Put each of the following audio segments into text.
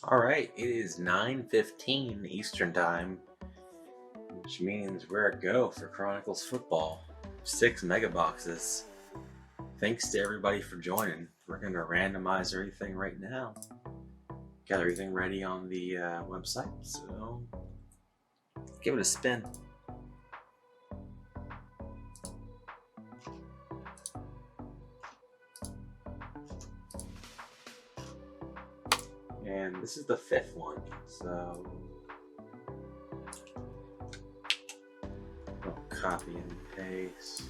Alright, it is 9:15 Eastern Time, which means we're a go for Chronicles football. 6 mega boxes. Thanks to everybody for joining. We're going to randomize everything right now. Got everything ready on the website, so give it a spin. And this is the 5th one, so I'll copy and paste.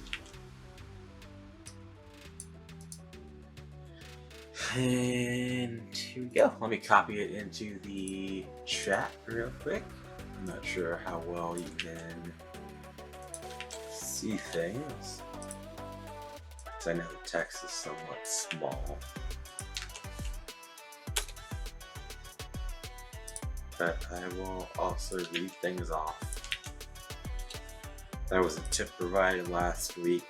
And here we go. Let me copy it into the chat real quick. I'm not sure how well you can see things, because I know the text is somewhat small. But I will also read things off. That was a tip provided last week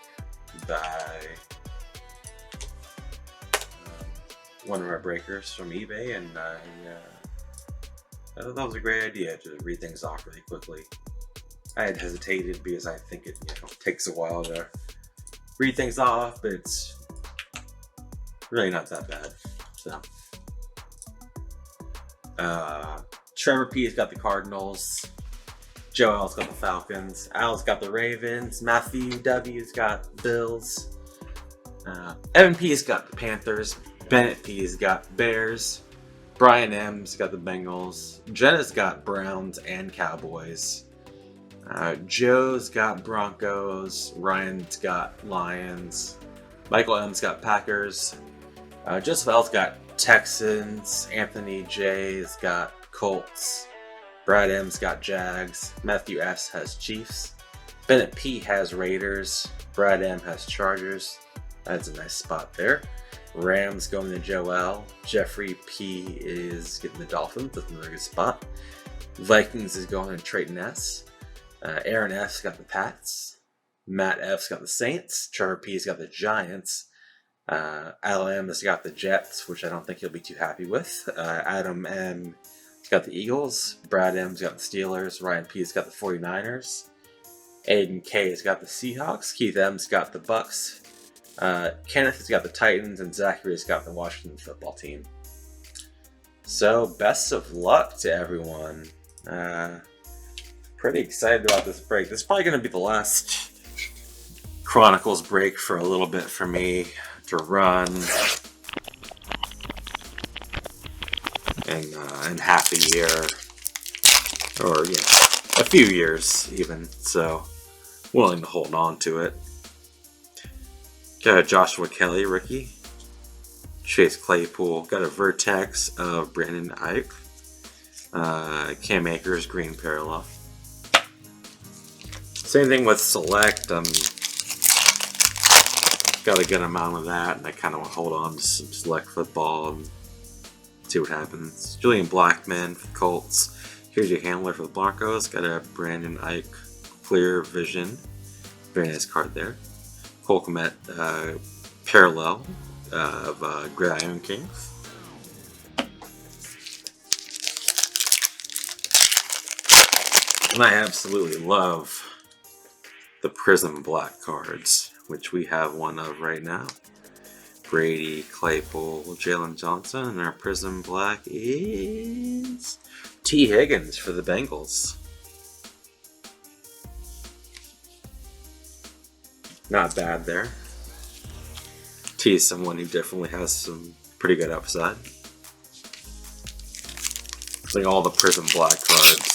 by one of our breakers from eBay, and I thought that was a great idea to read things off really quickly. I had hesitated because I think it takes a while to read things off, but it's really not that bad. So, Trevor P has got the Cardinals. Joel's got the Falcons. Al's got the Ravens. Matthew W's got the Bills. Evan P's got the Panthers. Bennett P's got Bears. Brian M's got the Bengals. Jenna's got Browns and Cowboys. Joe's got Broncos. Ryan's got Lions. Michael M's got Packers. Joseph L's got Texans. Anthony J's got Colts. Brad M's got Jags. Matthew S has Chiefs. Bennett P has Raiders. Brad M has Chargers. That's a nice spot there. Rams going to Joel. Jeffrey P is getting the Dolphins. That's another good spot. Vikings is going to Trayton S. Aaron F's got the Pats. Matt F's got the Saints. Trevor P's got the Giants. Al M has got the Jets, which I don't think he'll be too happy with. Adam M has got the Eagles. Brad M's got the Steelers. Ryan P's got the 49ers. Aiden K has got the Seahawks. Keith M's got the Bucks. Kenneth has got the Titans, and Zachary has got the Washington football team. So, best of luck to everyone. Pretty excited about this break. This is probably going to be the last Chronicles break for a little bit for me to run in half a year, or a few years even. So, willing to hold on to it. Got a Joshua Kelly rookie. Chase Claypool. Got a Vertex of Brandon Ayuk. Cam Akers green parallel. Same thing with Select. Got a good amount of that, and I kind of want to hold on to some Select football and see what happens. Julian Blackman for the Colts. Here's your handler for the Broncos. Got a Brandon Ayuk clear vision. Very nice card there. Cole Kmet parallel of Gridiron Kings. And I absolutely love the Prism Black cards, which we have one of right now. Brady, Claypool, Jalen Johnson, and our Prism Black is T. Higgins for the Bengals. Not bad there. T is someone who definitely has some pretty good upside. I think all the Prism Black cards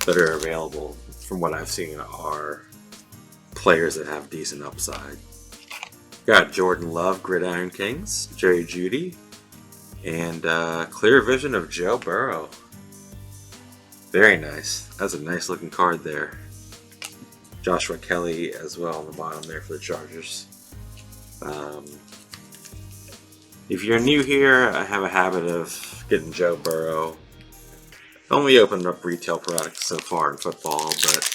that are available, from what I've seen, are players that have decent upside. Got Jordan Love, Gridiron Kings, Jerry Jeudy, and clear vision of Joe Burrow. Very nice. That's a nice looking card there. Joshua Kelly as well on the bottom there for the Chargers. If you're new here, I have a habit of getting Joe Burrow. Only opened up retail products so far in football, but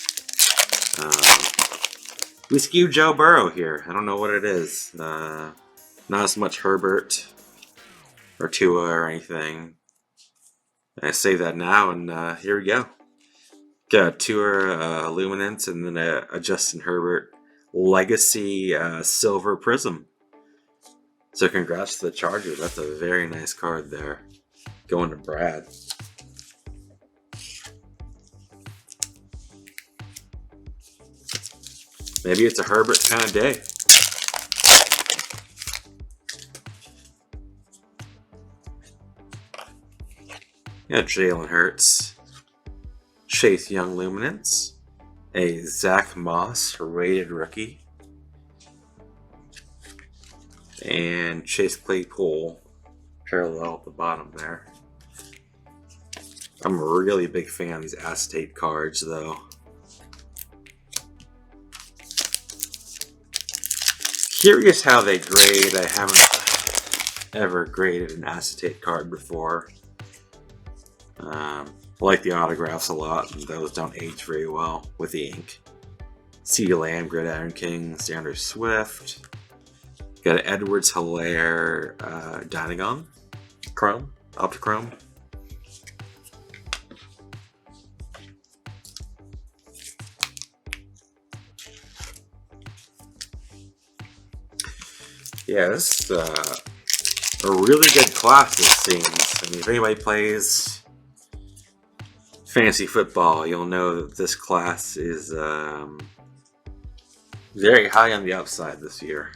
we skew Joe Burrow here. I don't know what it is. Not as much Herbert. or Tua or anything. I say that now, and here we go. Got a Tua Luminance, and then a Justin Herbert Legacy Silver Prism. So congrats to the Chargers. That's a very nice card there. Going to Brad. Maybe it's a Herbert kind of day. Yeah, Jalen Hurts. Chase Young Luminance. A Zach Moss rated rookie. And Chase Claypool parallel at the bottom there. I'm a really big fan of these acetate cards though. Curious how they grade. I haven't ever graded an acetate card before. I like the autographs a lot, and those don't age very well with the ink. CeeDee Lamb, Gridiron King, Standard Swift. Got an Edwards Hilaire Dynagon Chrome, Optichrome. Yeah, this is a really good class, it seems. I mean, if anybody plays fantasy football, you'll know that this class is very high on the upside this year.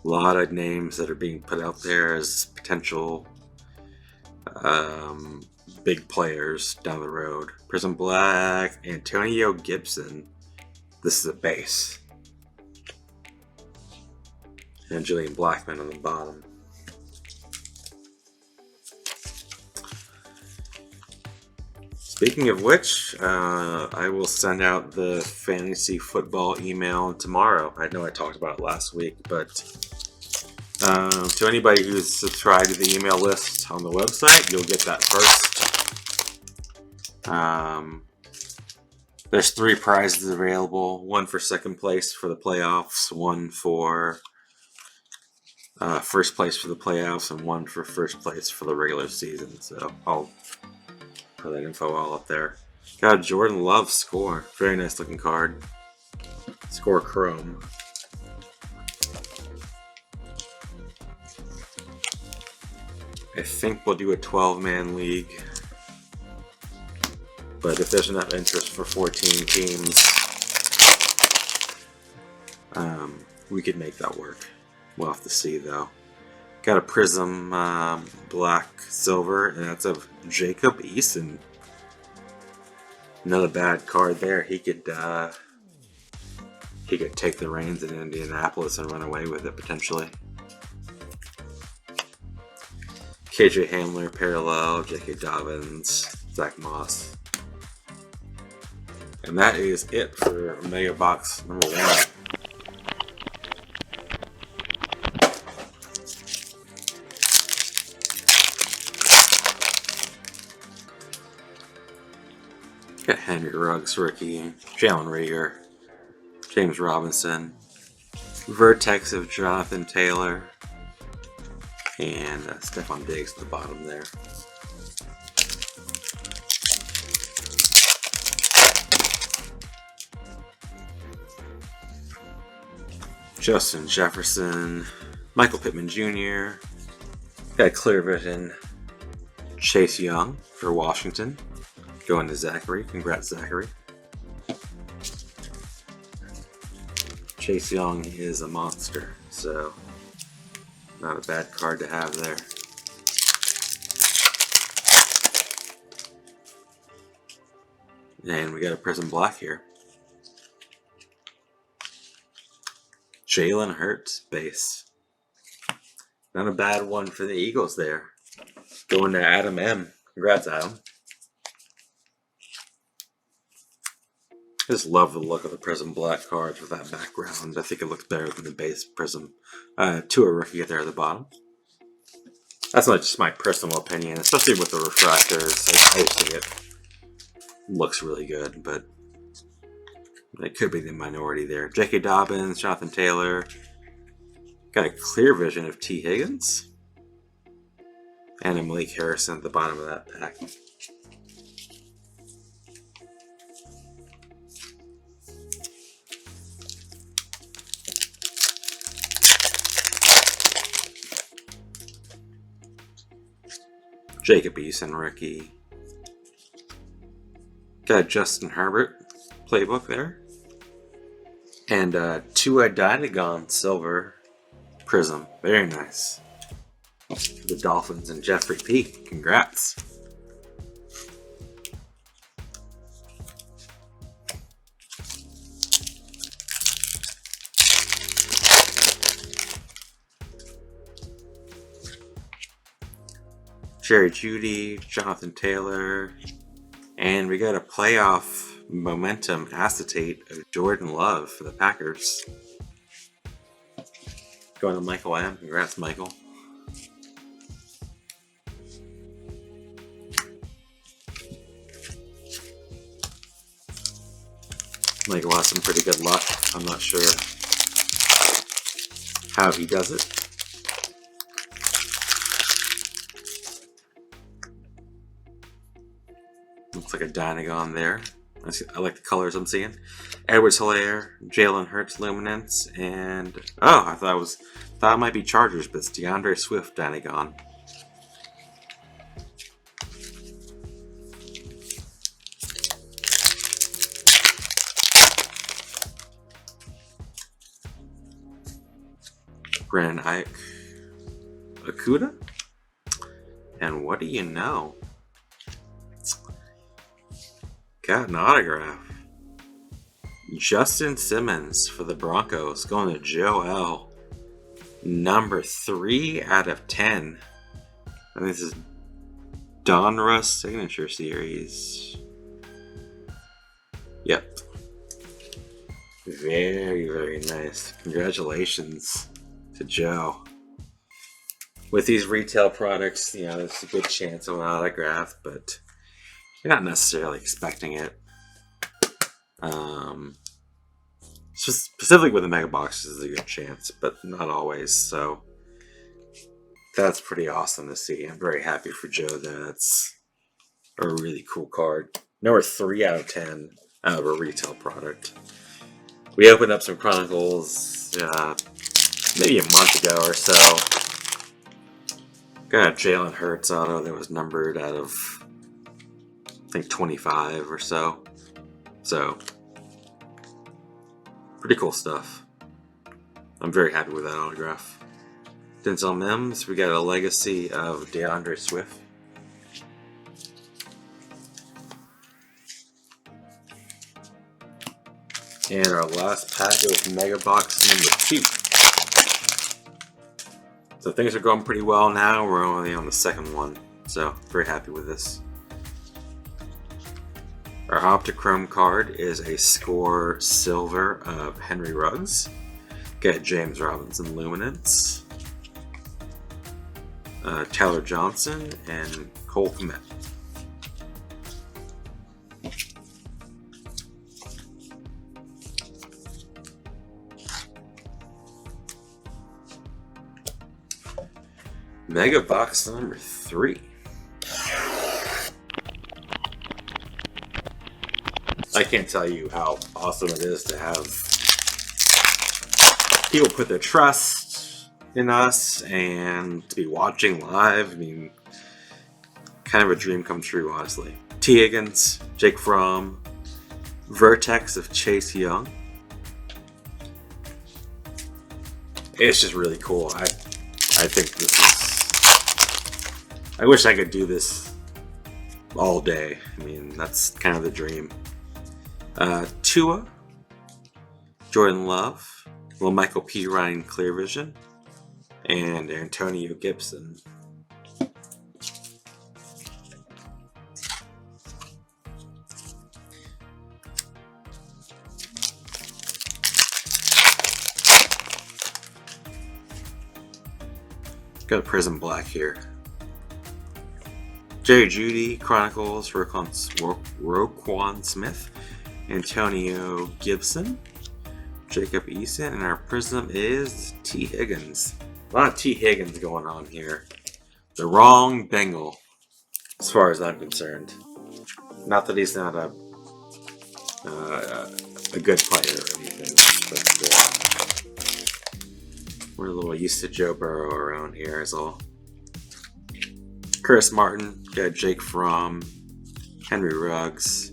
A lot of names that are being put out there as potential big players down the road. Prism Black, Antonio Gibson. This is a base. And Julian Blackman on the bottom. Speaking of which, I will send out the fantasy football email tomorrow. I know I talked about it last week, but to anybody who's subscribed to the email list on the website, you'll get that first. There's 3 prizes available. 1 for second place for the playoffs, 1 for first place for the playoffs, and 1 for first place for the regular season. So I'll put that info all up there. Got a Jordan Love score. Very nice looking card. Score Chrome. I think we'll do a 12-man league. But if there's enough interest for 14 teams, we could make that work. We'll have to see, though. Got a Prism Black Silver, and that's of Jacob Eason. Another bad card there. He could take the reins in Indianapolis and run away with it, potentially. KJ Hamler, Parallel, J.K. Dobbins, Zach Moss. And that is it for Mega Box number 1. Got Henry Ruggs, rookie, Jalen Reagor, James Robinson, Vertex of Jonathan Taylor, and Stephon Diggs at the bottom there. Justin Jefferson, Michael Pittman Jr., got Clear Vision, Chase Young for Washington, going to Zachary. Congrats, Zachary. Chase Young is a monster, so not a bad card to have there. And we got a Prism Black here. Jalen Hurts base. Not a bad one for the Eagles there. Going to Adam M. Congrats, Adam. I just love the look of the Prism Black cards with that background. I think it looks better than the base Prism. To a rookie there at the bottom. That's not just my personal opinion, especially with the refractors. I think it looks really good, but it could be the minority there. J.K. Dobbins, Jonathan Taylor. Got a Clear Vision of T. Higgins. And a Malik Harrison at the bottom of that pack. Jacob Eason rookie. Got Justin Herbert playbook there. And Tua Dynagon silver prism. Very nice. For the Dolphins and Jeffrey P. Congrats. Jerry Jeudy, Jonathan Taylor, and we got a playoff momentum acetate of Jordan Love for the Packers. Going to Michael M. Congrats, Michael. Michael has some pretty good luck. I'm not sure how he does it. Looks like a Dynagon there. I like the colors I'm seeing. Edwards-Helaire, Jalen Hurts Luminance, and I thought it might be Chargers, but it's DeAndre Swift Dynagon. Brandon Ike, Akuda, and what do you know? Got an autograph. Justin Simmons for the Broncos going to Joel. Number 3 out of 10. I think this is Donruss Signature Series. Yep. Very, very nice. Congratulations to Joe. With these retail products, there's a good chance of an autograph, but you're not necessarily expecting it. Specifically with the mega boxes, there's a good chance, but not always. So that's pretty awesome to see. I'm very happy for Joe there. That's a really cool card. Number 3 out of 10 out of a retail product. We opened up some Chronicles maybe a month ago or so. Got a Jalen Hurts auto that was numbered out of, I think, 25 or so. So, pretty cool stuff. I'm very happy with that autograph. Denzel Mims, we got a legacy of DeAndre Swift. And our last pack of Mega Box number 2. So things are going pretty well now. We're only on the second one. So, very happy with this. Our Optichrome card is a Score Silver of Henry Ruggs. Got James Robinson Luminance, Tyler Johnson, and Cole Kmet. Mega Box number 3. I can't tell you how awesome it is to have people put their trust in us and to be watching live. I mean, kind of a dream come true, honestly. T. Higgins, Jake Fromm, Vertex of Chase Young. It's just really cool. I think this is... I wish I could do this all day. I mean, that's kind of the dream. Tua, Jordan Love, Michael P. Ryan Clear Vision, and Antonio Gibson. Got a Prism Black here. Jerry Jeudy, Chronicles, Roquan Smith, Antonio Gibson, Jacob Eason, and our Prism is T. Higgins. A lot of T. Higgins going on here. the wrong Bengal, as far as I'm concerned. Not that he's not a good player or anything, but we're a little used to Joe Burrow around here is all. Chris Martin, got Jake Fromm, Henry Ruggs,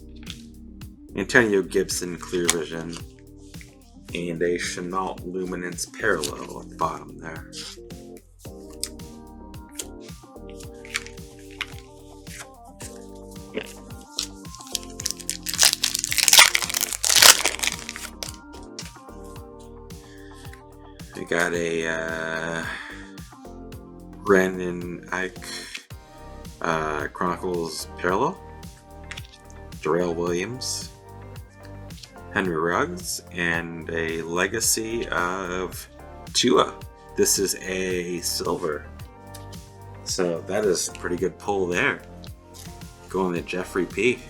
Antonio Gibson, Clear Vision, and a Chenault Luminance Parallel at the bottom there. We got a Brandon Ike Chronicles Parallel, Darrell Williams, Henry Ruggs, and a Legacy of Tua. This is a silver. So that is a pretty good pull there. Going to Jeffrey P.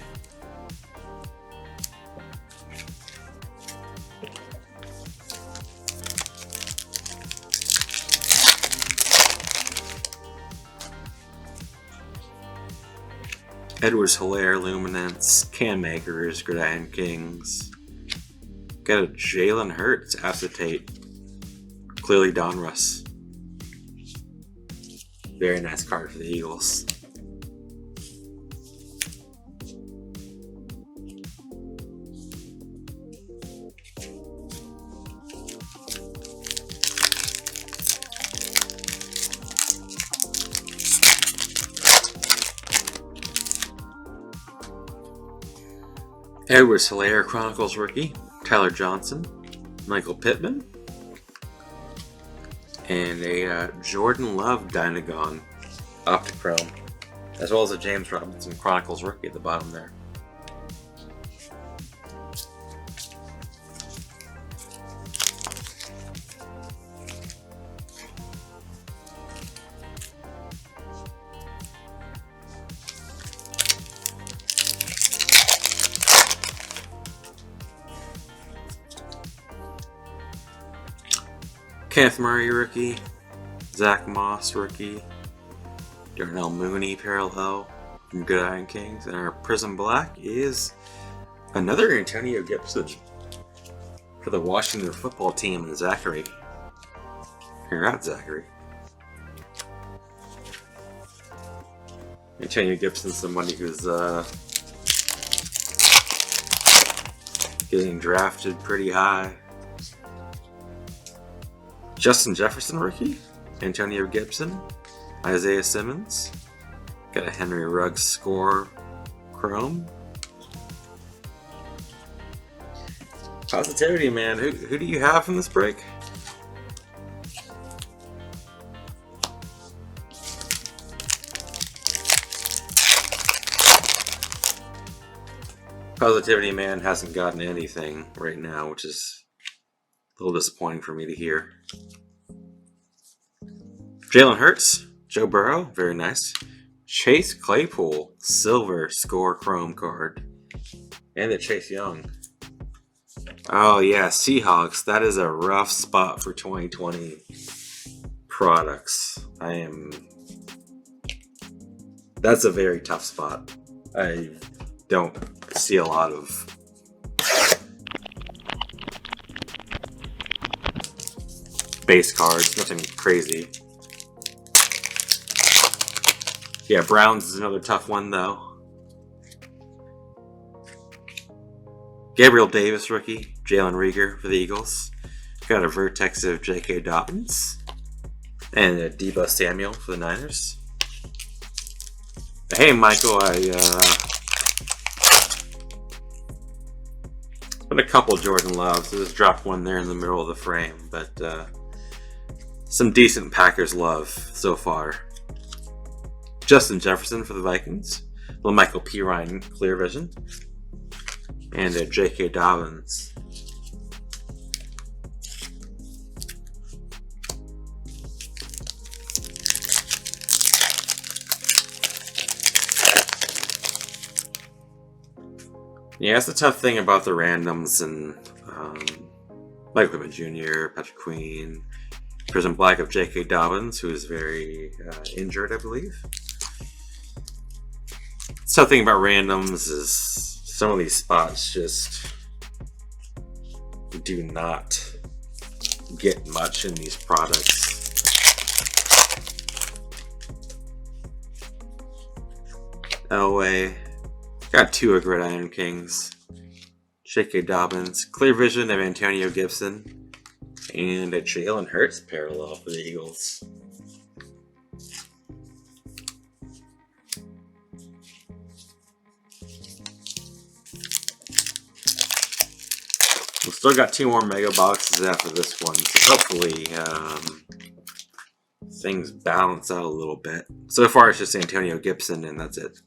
Edwards-Helaire, Luminance, Cam Akers, Gridiron Kings. Got a Jalen Hurts, Acetate. Clearly Donruss. Very nice card for the Eagles. Edwards-Helaire Chronicles rookie, Tyler Johnson, Michael Pittman, and a Jordan Love Dynagon Optichrome, as well as a James Robinson Chronicles rookie at the bottom there. Kenneth Murray rookie, Zach Moss rookie, Darnell Mooney parallel from Good Iron Kings, and our Prism Black is another Antonio Gibson for the Washington football team and Zachary. Congrats, Zachary. Antonio Gibson's somebody who's getting drafted pretty high. Justin Jefferson rookie, Antonio Gibson, Isaiah Simmons, got a Henry Ruggs score chrome. Positivity, man. Who do you have from this break? Positivity, man, hasn't gotten anything right now, which is a little disappointing for me to hear. Jalen Hurts, Joe Burrow, very nice. Chase Claypool, silver score chrome card. And the Chase Young. Oh yeah, Seahawks. That is a rough spot for 2020 products. That's a very tough spot. I don't see a lot of base cards, nothing crazy. Yeah, Browns is another tough one though. Gabriel Davis rookie, Jalen Reagor for the Eagles. Got a Vertex of J.K. Dobbins. And a Deebo Samuel for the Niners. Hey Michael, been a couple Jordan Loves. I just dropped one there in the middle of the frame, but some decent Packers love so far. Justin Jefferson for the Vikings. Michael P. Ryan, Clear Vision. And a J.K. Dobbins. Yeah, it's the tough thing about the randoms and Michael Pittman Jr., Patrick Queen, Prism Black of J.K. Dobbins, who is very injured, I believe. Something about randoms is some of these spots just do not get much in these products. Elway. Got 2 of Gridiron Kings. J.K. Dobbins. Clear Vision of Antonio Gibson. And a Jalen Hurts parallel for the Eagles. We've still got 2 more mega boxes after this one, so hopefully things balance out a little bit. So far it's just Antonio Gibson and that's it.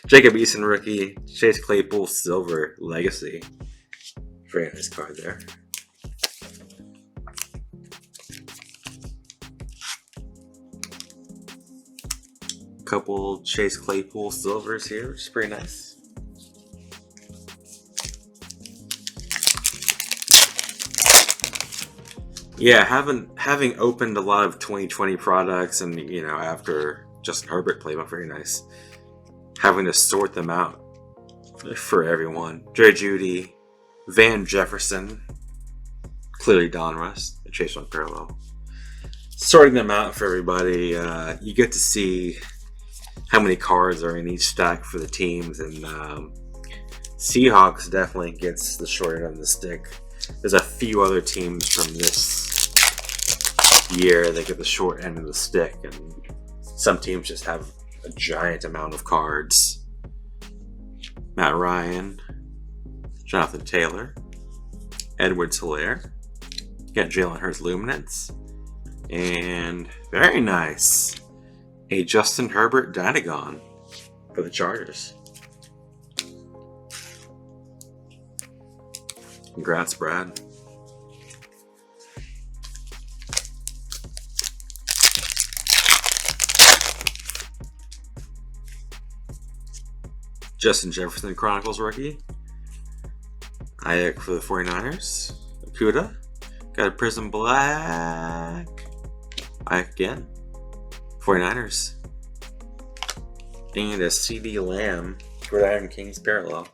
Jacob Eason rookie, Chase Claypool silver legacy. Very nice card there. Couple Chase Claypool silvers here, which is pretty nice. Yeah, having opened a lot of 2020 products, and after Justin Herbert played out very nice, having to sort them out for everyone. Jerry Jeudy, Van Jefferson, clearly Donruss, the Chase Young parallel. Sorting them out for everybody, you get to see how many cards are in each stack for the teams, and Seahawks definitely gets the short end of the stick. There's a few other teams from this year that get the short end of the stick, and some teams just have a giant amount of cards. Matt Ryan, Jonathan Taylor, Edwards-Helaire, got Jalen Hurts Luminance, and very nice, a Justin Herbert Dynagon for the Chargers. Congrats, Brad. Justin Jefferson Chronicles rookie. Ayak for the 49ers. Akuda. Got a Prism Black. Ayak again. 49ers. And a CD Lamb. Gridiron Kings parallel.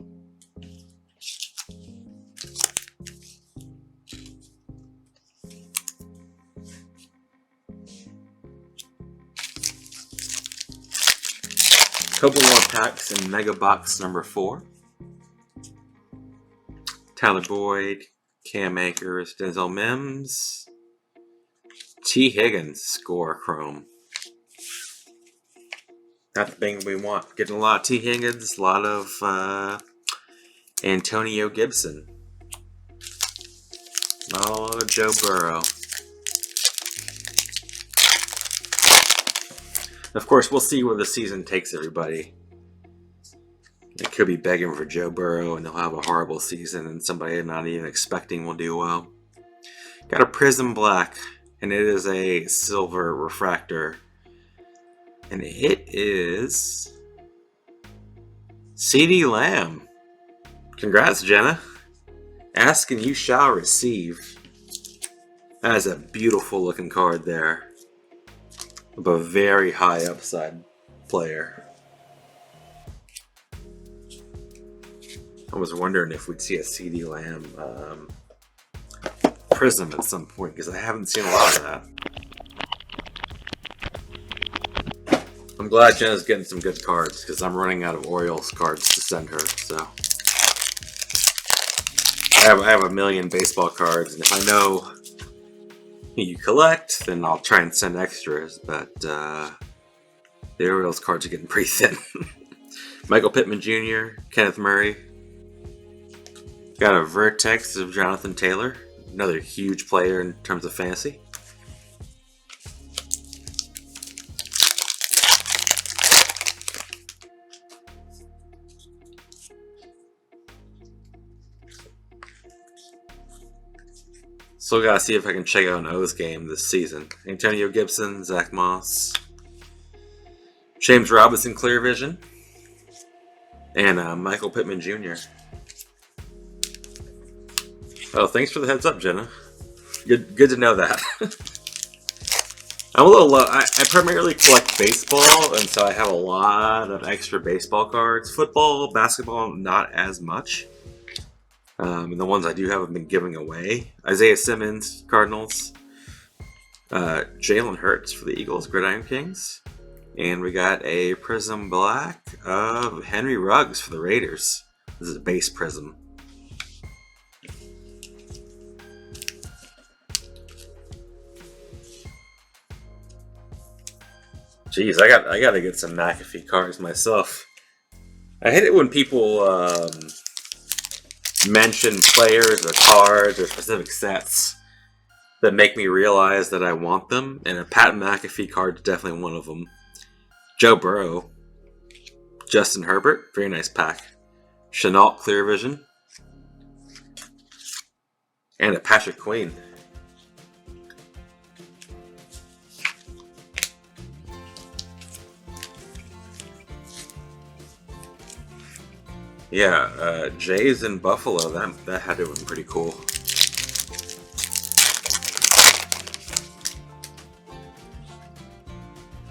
Couple more packs in Mega Box number 4. Tyler Boyd, Cam Akers, Denzel Mims, T. Higgins, score chrome. Not the thing we want. Getting a lot of T. Higgins, a lot of Antonio Gibson. Oh, Joe Burrow. Of course, we'll see where the season takes everybody. It could be begging for Joe Burrow, and they'll have a horrible season, and somebody not even expecting will do well. Got a Prism Black, and it is a silver refractor. And it is CD Lamb. Congrats, Jenna. Ask and you shall receive. That is a beautiful looking card there. Of a very high upside player. I was wondering if we'd see a CD Lamb Prism at some point, because I haven't seen a lot of that. I'm glad Jenna's getting some good cards, because I'm running out of Orioles cards to send her. So I have a million baseball cards, and if I know you collect, then I'll try and send extras, but the Orioles cards are getting pretty thin. Michael Pittman Jr., Kenneth Murray. Got a Vertex of Jonathan Taylor, another huge player in terms of fantasy. Still gotta see if I can check out an O's game this season. Antonio Gibson, Zach Moss, James Robinson Clear Vision, and Michael Pittman Jr. Oh, thanks for the heads up, Jenna. Good to know that. I'm a little low. I primarily collect baseball, and so I have a lot of extra baseball cards. Football, basketball, not as much. And the ones I do have been giving away. Isaiah Simmons, Cardinals. Jalen Hurts for the Eagles, Gridiron Kings. And we got a Prism Black of Henry Ruggs for the Raiders. This is a base Prism. Jeez, I gotta get some McAfee cards myself. I hate it when people mention players or cards or specific sets that make me realize that I want them, and a Pat McAfee card is definitely one of them. Joe Burrow, Justin Herbert, very nice pack. Chenault Clear Vision, and a Patrick Queen. Yeah, Jays in Buffalo, that had to have been pretty cool.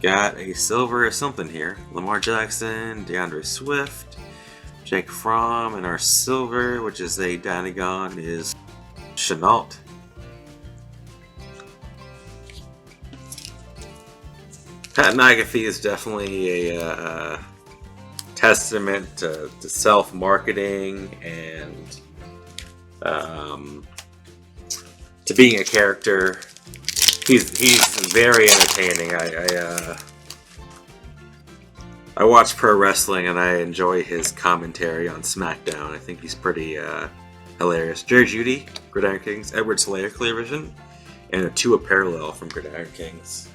Got a silver or something here. Lamar Jackson, DeAndre Swift, Jake Fromm, and our silver, which is a Danagon, is Chenault. Pat McAfee is definitely a testament to self-marketing and to being a character. He's very entertaining. I watch pro wrestling and I enjoy his commentary on SmackDown. I think he's pretty hilarious. Jerry Judy, Gridiron Kings, Edward Slayer, Clear Vision, and a Tua Parallel from Gridiron Kings.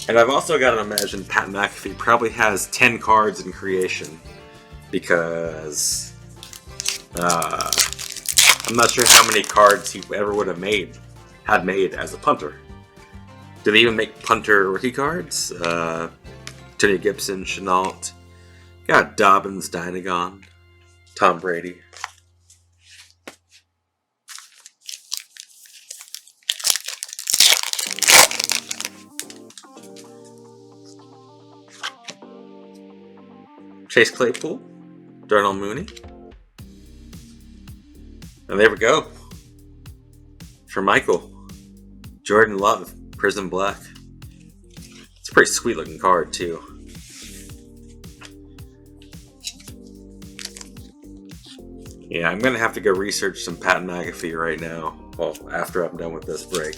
And I've also got to imagine Pat McAfee probably has 10 cards in creation because I'm not sure how many cards he ever would have made as a punter. Did they even make punter rookie cards? Tony Gibson, Chenault. Got Dobbins, Dinagon, Tom Brady. Chase Claypool, Darnell Mooney. And there we go. For Michael, Jordan Love, Prism Black. It's a pretty sweet looking card too. Yeah, I'm gonna have to go research some Pat McAfee right now. Well, after I'm done with this break.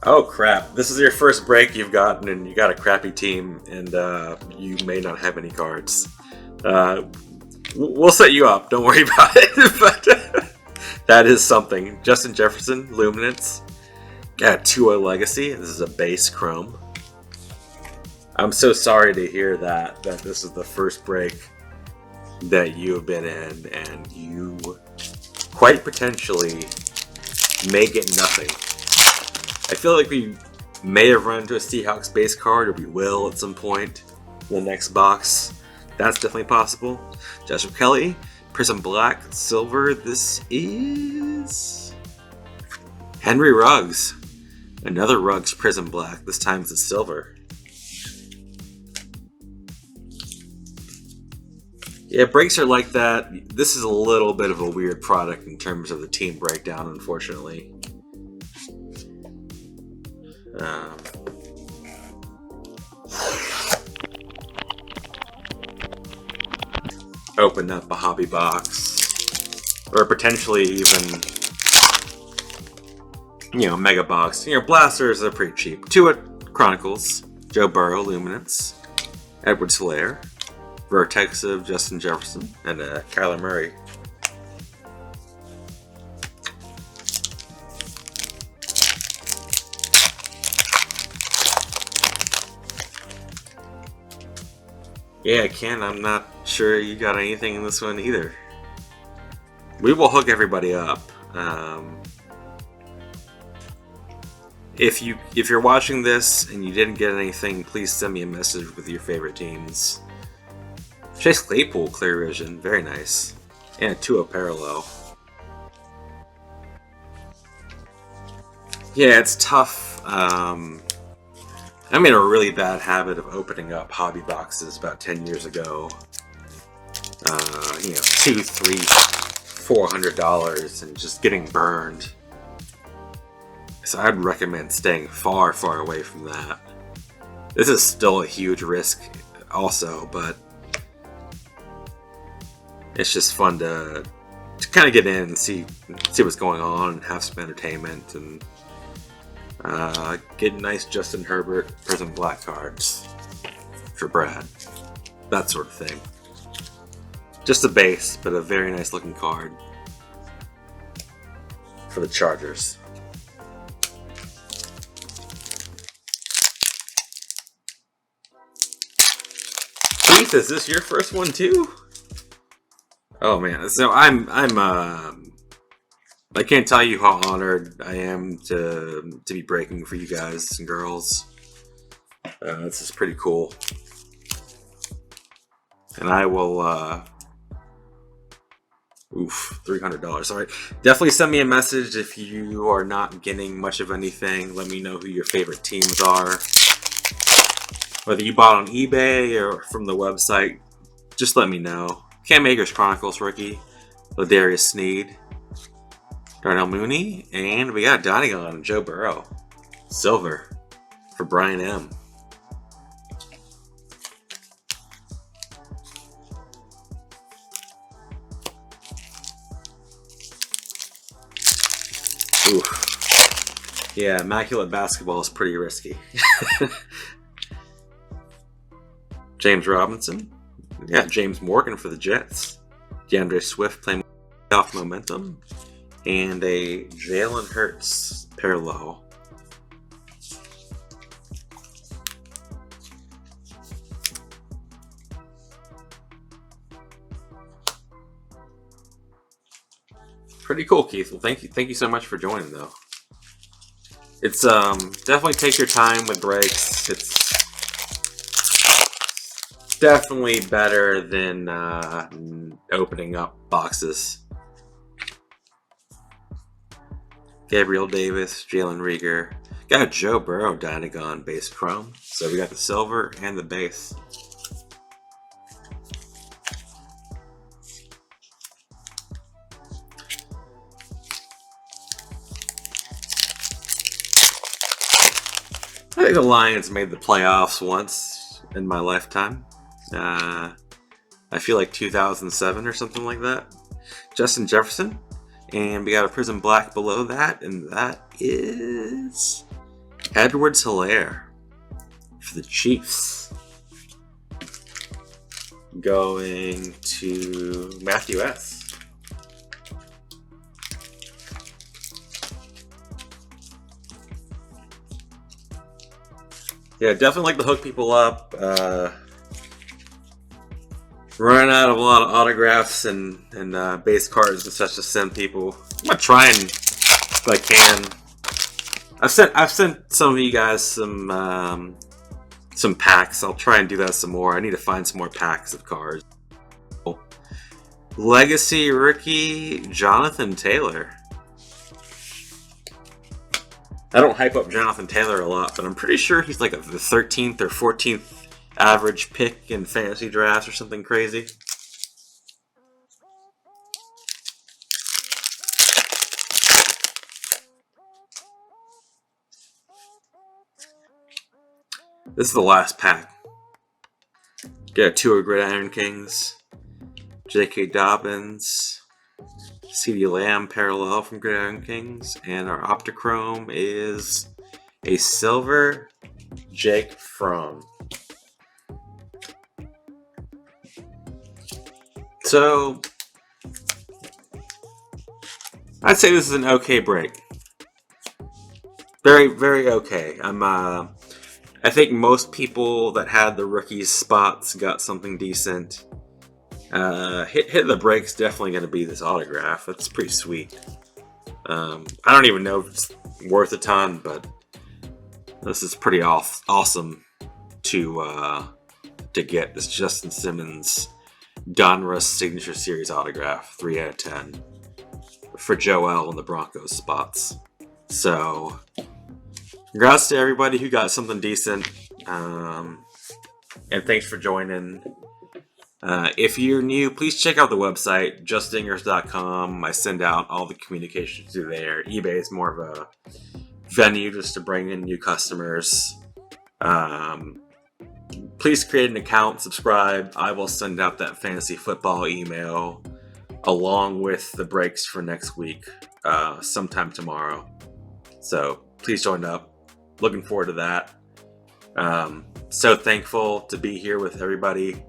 Oh crap, this is your first break you've gotten and you got a crappy team and you may not have any cards. We'll set you up, don't worry about it. But that is something. Justin Jefferson, Luminance. Got Tua Legacy, this is a base Chrome. I'm so sorry to hear that this is the first break that you have been in and you quite potentially may get nothing. I feel like we may have run into a Seahawks base card, or we will at some point in the next box. That's definitely possible. Joshua Kelly, Prism Black, Silver. This is Henry Ruggs. Another Ruggs Prism Black. This time it's Silver. Yeah, breaks are like that. This is a little bit of a weird product in terms of the team breakdown, unfortunately. Open up a hobby box, or potentially even, mega box. Blasters are pretty cheap. Tua Chronicles, Joe Burrow, Luminance, Edward Slayer, Vertex of Justin Jefferson, and Kyler Murray. Yeah, Ken, I'm not sure you got anything in this one either. We will hook everybody up. If you're watching this and you didn't get anything, please send me a message with your favorite teams. Chase Claypool, clear vision, very nice. And a 2-0 parallel. Yeah, it's tough. I made a really bad habit of opening up hobby boxes about 10 years ago. You know, $200, $300, $400 and just getting burned. So I'd recommend staying far, far away from that. This is still a huge risk also, but it's just fun to kind of get in and see what's going on and have some entertainment and get nice Justin Herbert Prism Black cards for Brad. That sort of thing. Just a base, but a very nice looking card for the Chargers. Keith, is this your first one too? Oh man, so I can't tell you how honored I am to be breaking for you guys and girls. This is pretty cool. And I will, $300. All right. Definitely send me a message if you are not getting much of anything. Let me know who your favorite teams are. Whether you bought on eBay or from the website, just let me know. Cam Akers Chronicles rookie. Ladarius Sneed. Darnell Mooney. And we got Donegal and Joe Burrow. Silver for Brian M. Oof. Yeah, Immaculate Basketball is pretty risky. James Robinson. Yeah, James Morgan for the Jets. DeAndre Swift playing off momentum. And a Jalen Hurts parallel. Pretty cool, Keith. Well, thank you so much for joining, though. It's definitely take your time with breaks. It's definitely better than opening up boxes. Gabriel Davis, Jalen Reagor. Got a Joe Burrow Dynagon base chrome. So we got the silver and the base. I think the Lions made the playoffs once in my lifetime. I feel like 2007 or something like that. Justin Jefferson. And we got a Prism Black below that. And that is Edwards-Helaire for the Chiefs. Going to Matthew S. Yeah, definitely like to hook people up. Running out of a lot of autographs and base cards and such to send people. I'm gonna try and, if I can. I've sent some of you guys some packs. I'll try and do that some more. I need to find some more packs of cards. Legacy rookie Jonathan Taylor. I don't hype up Jonathan Taylor a lot, but I'm pretty sure he's like the 13th or 14th average pick in fantasy drafts or something crazy. This is the last pack. Got 2 of Gridiron Kings, J.K. Dobbins, CeeDee Lamb parallel from Gridiron Kings, and our Optichrome is a silver Jake Fromm. So I'd say this is an okay break. Very, very okay. I think most people that had the rookies spots got something decent. Hit the break's definitely going to be this autograph. That's pretty sweet. I don't even know if it's worth a ton, but this is pretty awesome to get this Justin Simmons Donruss Signature Series autograph, 3 out of 10 for Joel in the Broncos spots. So, congrats to everybody who got something decent. And thanks for joining. If you're new, please check out the website, justdingers.com. I send out all the communication through there. eBay is more of a venue just to bring in new customers. Please create an account, subscribe. I will send out that fantasy football email along with the breaks for next week, sometime tomorrow. So please join up. Looking forward to that. So thankful to be here with everybody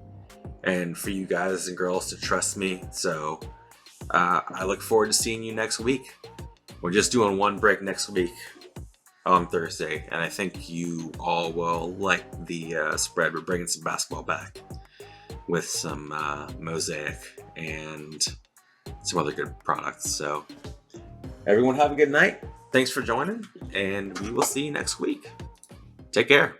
and for you guys and girls to trust me. So I look forward to seeing you next week. We're just doing one break next week on Thursday, and I think you all will like the spread. We're bringing some basketball back with some Mosaic and some other good products. So everyone have a good night. Thanks for joining, and we will see you next week. Take care.